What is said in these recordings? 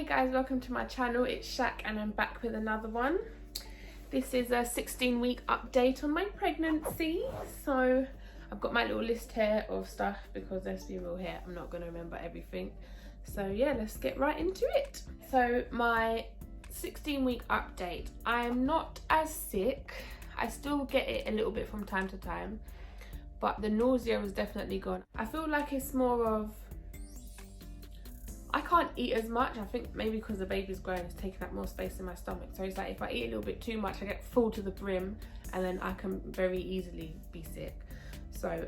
Hey guys, welcome to my channel. It's Shak and I'm back with another one. This is a 16-week update on my pregnancy. So I've got my little list here of stuff because let's be real here, I'm not going to remember everything. So yeah, let's get right into it. So my 16-week update. I'm not as sick. I still get it a little bit from time to time, but the nausea is definitely gone. I feel like it's more of, I can't eat as much. I think maybe because the baby's growing, it's taking up more space in my stomach. So it's like if I eat a little bit too much, I get full to the brim and then I can very easily be sick. So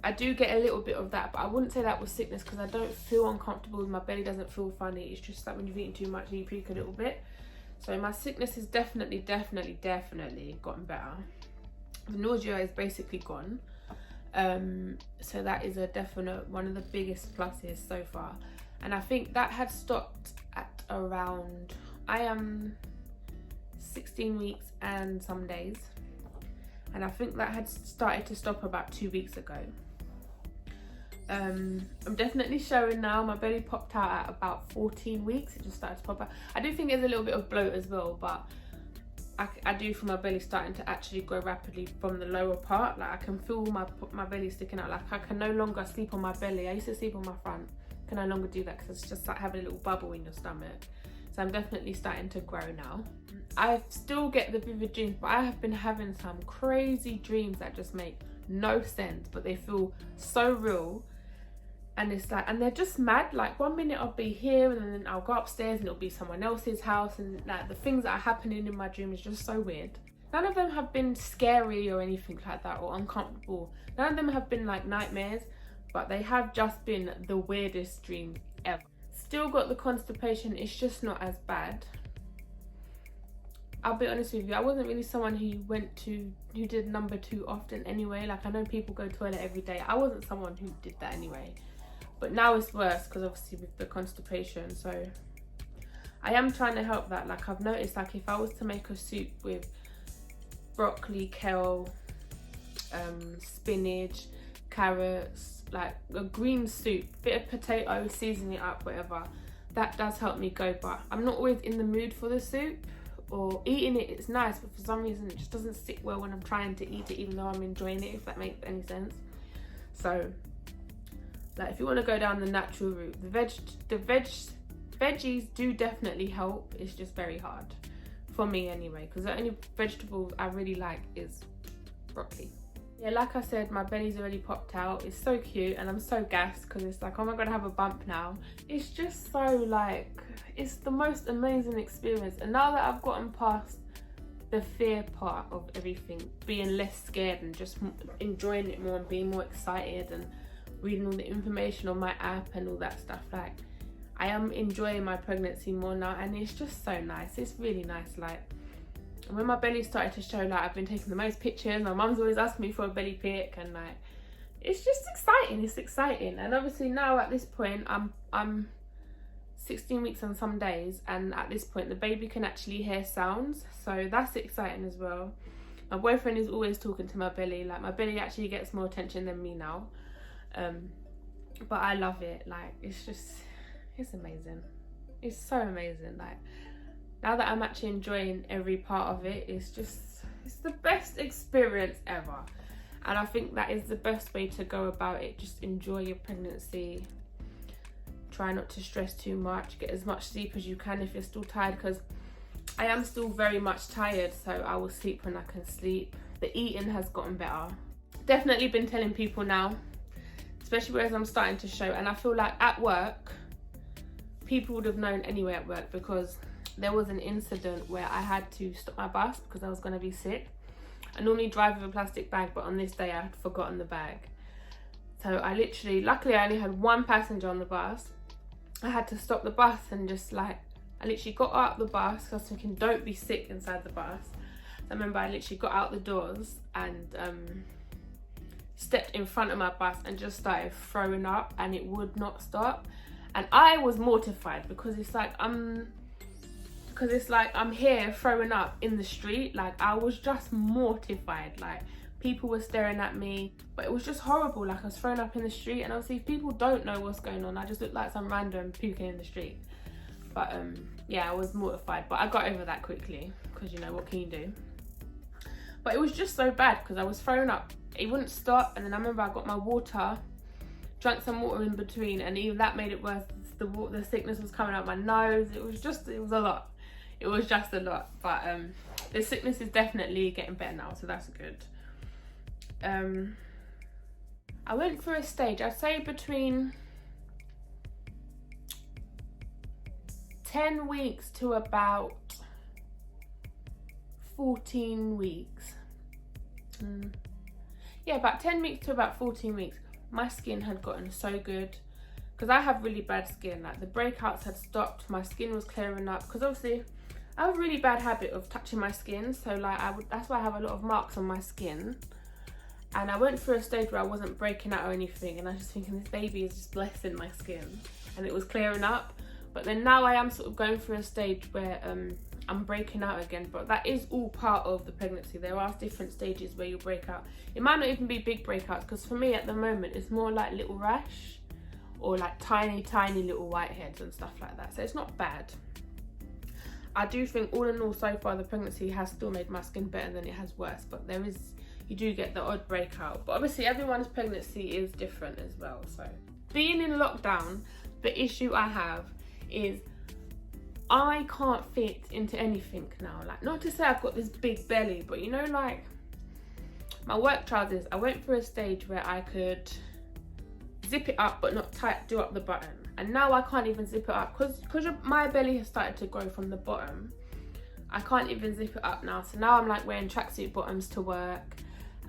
I do get a little bit of that, but I wouldn't say that was sickness because I don't feel uncomfortable. My belly doesn't feel funny. It's just like when you've eaten too much and you puke a little bit. So my sickness has definitely gotten better. The nausea is basically gone. So that is a definite one of the biggest pluses so far. And I think that had stopped at around, I am 16 weeks and some days. And I think that had started to stop about 2 weeks ago. I'm definitely showing now. My belly popped out at about 14 weeks. It just started to pop out. I do think there's a little bit of bloat as well, but I do feel my belly starting to actually grow rapidly from the lower part. Like I can feel my belly sticking out. Like I can no longer sleep on my belly. I used to sleep on my front. Can no longer do that because it's just like having a little bubble in your stomach. So I'm definitely starting to grow now. I still get the vivid dreams, but I have been having some crazy dreams that just make no sense, but they feel so real. And it's like, and they're just mad. Like 1 minute I'll be here and then I'll go upstairs and it'll be someone else's house, and like the things that are happening in my dream is just so weird. None of them have been scary or anything like that or uncomfortable. None of them have been like nightmares, but they have just been the weirdest dreams ever. Still got the constipation, it's just not as bad. I'll be honest with you, I wasn't really someone who did number 2 often anyway. Like I know people go toilet every day. I wasn't someone who did that anyway. But now it's worse because obviously with the constipation. So I am trying to help that. Like I've noticed, like if I was to make a soup with broccoli, kale, spinach, carrots, like a green soup, bit of potato, season it up, whatever, that does help me go. But I'm not always in the mood for the soup, or eating it, it's nice, but for some reason it just doesn't sit well when I'm trying to eat it, even though I'm enjoying it, if that makes any sense. So like if you want to go down the natural route, the veggies do definitely help. It's just very hard for me anyway, because the only vegetables I really like is broccoli. Yeah, like I said, my belly's already popped out. It's so cute and I'm so gassed because it's like, oh my god, I have a bump now. It's just so like, it's the most amazing experience. And now that I've gotten past the fear part of everything, being less scared and just enjoying it more and being more excited and reading all the information on my app and all that stuff, like I am enjoying my pregnancy more now, and it's just so nice. It's really nice. Like when my belly started to show, like I've been taking the most pictures. My mum's always asking me for a belly pic, and like it's just exciting. It's exciting. And obviously now at this point I'm 16 weeks and some days, and at this point the baby can actually hear sounds, so that's exciting as well. My boyfriend is always talking to my belly. Like my belly actually gets more attention than me now, but I love it. Like it's amazing. It's so amazing. Like now that I'm actually enjoying every part of it, it's the best experience ever. And I think that is the best way to go about it. Just enjoy your pregnancy. Try not to stress too much. Get as much sleep as you can if you're still tired, because I am still very much tired, so I will sleep when I can sleep. The eating has gotten better. Definitely been telling people now, especially as I'm starting to show, and I feel like at work, people would have known anyway at work, because there was an incident where I had to stop my bus because I was going to be sick. I normally drive with a plastic bag, but on this day I had forgotten the bag. So I luckily I only had one passenger on the bus. I had to stop the bus and just like, I literally got out the bus because I was thinking, don't be sick inside the bus. So I remember I literally got out the doors and stepped in front of my bus and just started throwing up, and it would not stop. And I was mortified because it's like I'm here throwing up in the street. Like I was just mortified. Like people were staring at me, but it was just horrible. Like I was throwing up in the street, and obviously if people don't know what's going on, I just look like some random puking in the street. But yeah, I was mortified, but I got over that quickly, because you know, what can you do? But it was just so bad because I was throwing up. It wouldn't stop, and then I remember I got my water, drank some water in between, and even that made it worse. The sickness was coming out my nose. It was a lot. It was just a lot. But the sickness is definitely getting better now, so that's good. I went through a stage, I'd say between 10 weeks to about 14 weeks. Yeah, about 10 weeks to about 14 weeks. My skin had gotten so good, because I have really bad skin. Like, the breakouts had stopped, my skin was clearing up, because obviously I have a really bad habit of touching my skin, so like that's why I have a lot of marks on my skin. And I went through a stage where I wasn't breaking out or anything, and I was just thinking, this baby is just blessing my skin, and it was clearing up. But then now I am sort of going through a stage where I'm breaking out again, but that is all part of the pregnancy. There are different stages where you break out. It might not even be big breakouts, because for me at the moment it's more like little rash or like tiny little whiteheads and stuff like that, so it's not bad. I do think all in all so far the pregnancy has still made my skin better than it has worse, but you do get the odd breakout. But obviously everyone's pregnancy is different as well. So being in lockdown, the issue I have is I can't fit into anything now. Like, not to say I've got this big belly, but you know, like my work trousers, I went through a stage where I could zip it up but not do up the button, and now I can't even zip it up because my belly has started to grow from the bottom. I can't even zip it up now, so now I'm like wearing tracksuit bottoms to work.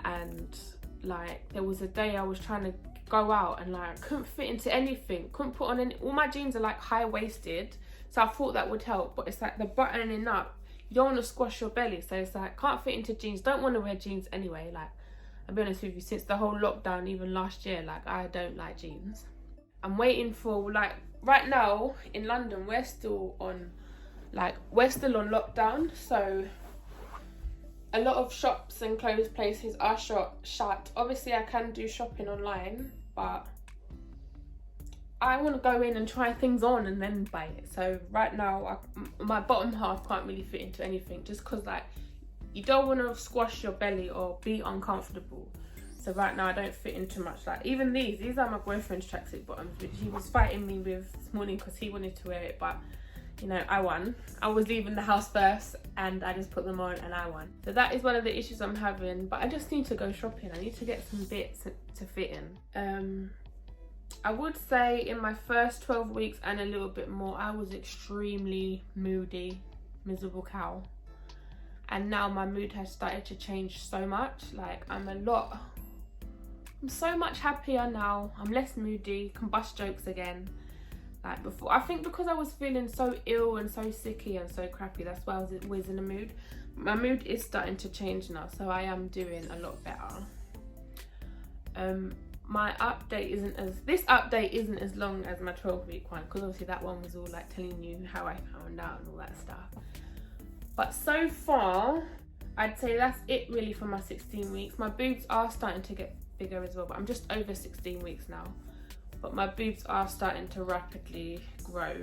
And like, there was a day I was trying to go out and like I couldn't fit into anything, couldn't put on any. All my jeans are like high-waisted, so I thought that would help, but it's like the buttoning up, you don't want to squash your belly, so it's like can't fit into jeans, don't want to wear jeans anyway. Like, I'll be honest with you, since the whole lockdown, even last year, like I don't like jeans. I'm waiting for, like, right now in London we're still on lockdown, so a lot of shops and clothes places are shut. Obviously I can do shopping online, but I want to go in and try things on and then buy it. So right now my bottom half can't really fit into anything, just because like you don't want to squash your belly or be uncomfortable. So right now I don't fit into much. Like, even these are my boyfriend's tracksuit bottoms, which he was fighting me with this morning because he wanted to wear it, but you know, I won. I was leaving the house first and I just put them on and I won. So that is one of the issues I'm having, but I just need to go shopping. I need to get some bits to fit in. I would say in my first 12 weeks and a little bit more, I was extremely moody, miserable cow. And now my mood has started to change so much. Like, I'm so much happier now. I'm less moody, can bust jokes again. Like before, I think because I was feeling so ill and so sicky and so crappy, that's why I was always in a mood. My mood is starting to change now, so I am doing a lot better. My update this update isn't as long as my 12-week one, because obviously that one was all like telling you how I found out and all that stuff. But so far, I'd say that's it really for my 16 weeks. My boobs are starting to get bigger as well, but I'm just over 16 weeks now. But my boobs are starting to rapidly grow.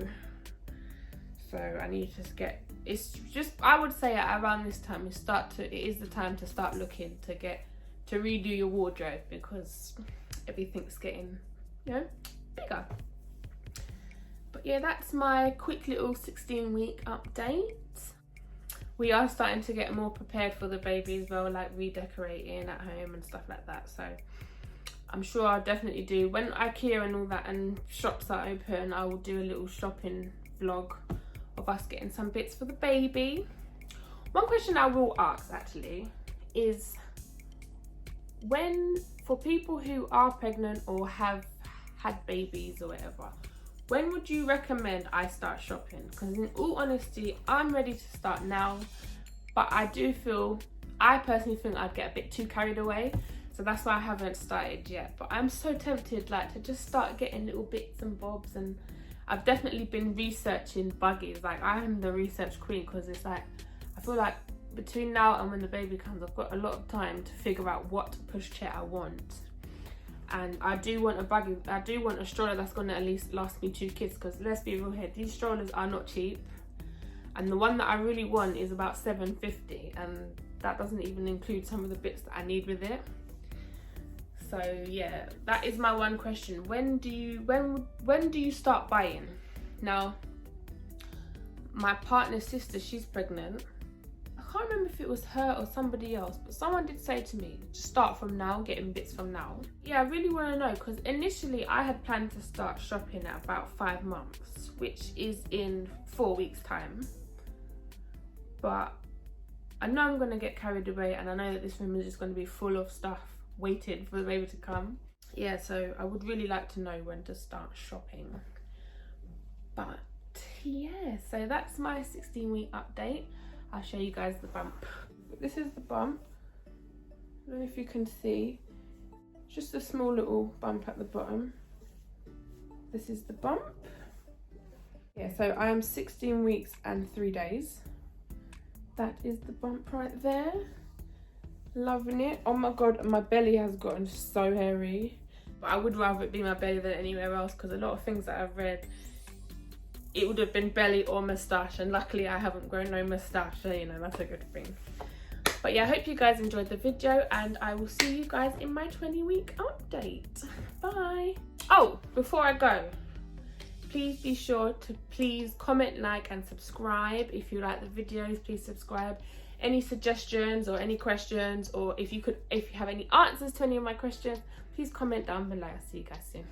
So I need to just get, it's just, I would say around this time, it is the time to start looking to redo your wardrobe, because everything's getting, you know, bigger. But yeah, that's my quick little 16-week update. We are starting to get more prepared for the baby as well, like redecorating at home and stuff like that. So I'm sure I'll definitely do, when IKEA and all that and shops are open, I will do a little shopping vlog of us getting some bits for the baby. One question I will ask actually is, for people who are pregnant or have had babies or whatever, when would you recommend I start shopping? Because in all honesty, I'm ready to start now, but I personally think I'd get a bit too carried away. So that's why I haven't started yet. But I'm so tempted like to just start getting little bits and bobs, and I've definitely been researching buggies. Like, I am the research queen, because it's like, I feel like between now and when the baby comes, I've got a lot of time to figure out what pushchair I want. And I do want a buggy. I do want a stroller that's gonna at least last me 2 kids, because let's be real here, these strollers are not cheap. And the one that I really want is about $750, and that doesn't even include some of the bits that I need with it. So yeah, that is my one question. When do you start buying? Now, my partner's sister, she's pregnant. I can't remember if it was her or somebody else, but someone did say to me to start from now, getting bits from now. Yeah, I really want to know, because initially I had planned to start shopping at about 5 months, which is in 4 weeks time. But I know I'm going to get carried away, and I know that this room is just going to be full of stuff waiting for the baby to come. Yeah, so I would really like to know when to start shopping. But yeah, so that's my 16-week update. I'll show you guys the bump. This is the bump. I don't know if you can see. Just a small little bump at the bottom. This is the bump. Yeah, so I am 16 weeks and 3 days. That is the bump right there. Loving it. Oh my god, my belly has gotten so hairy. But I would rather it be my belly than anywhere else, because a lot of things that I've read, it would have been belly or moustache, and luckily I haven't grown no moustache, so you know, that's a good thing. But yeah, I hope you guys enjoyed the video, and I will see you guys in my 20-week update. Bye. Oh, before I go, please be sure to please comment, like and subscribe. If you like the videos, please subscribe. Any suggestions or any questions, or if you have any answers to any of my questions, please comment down below. I'll see you guys soon.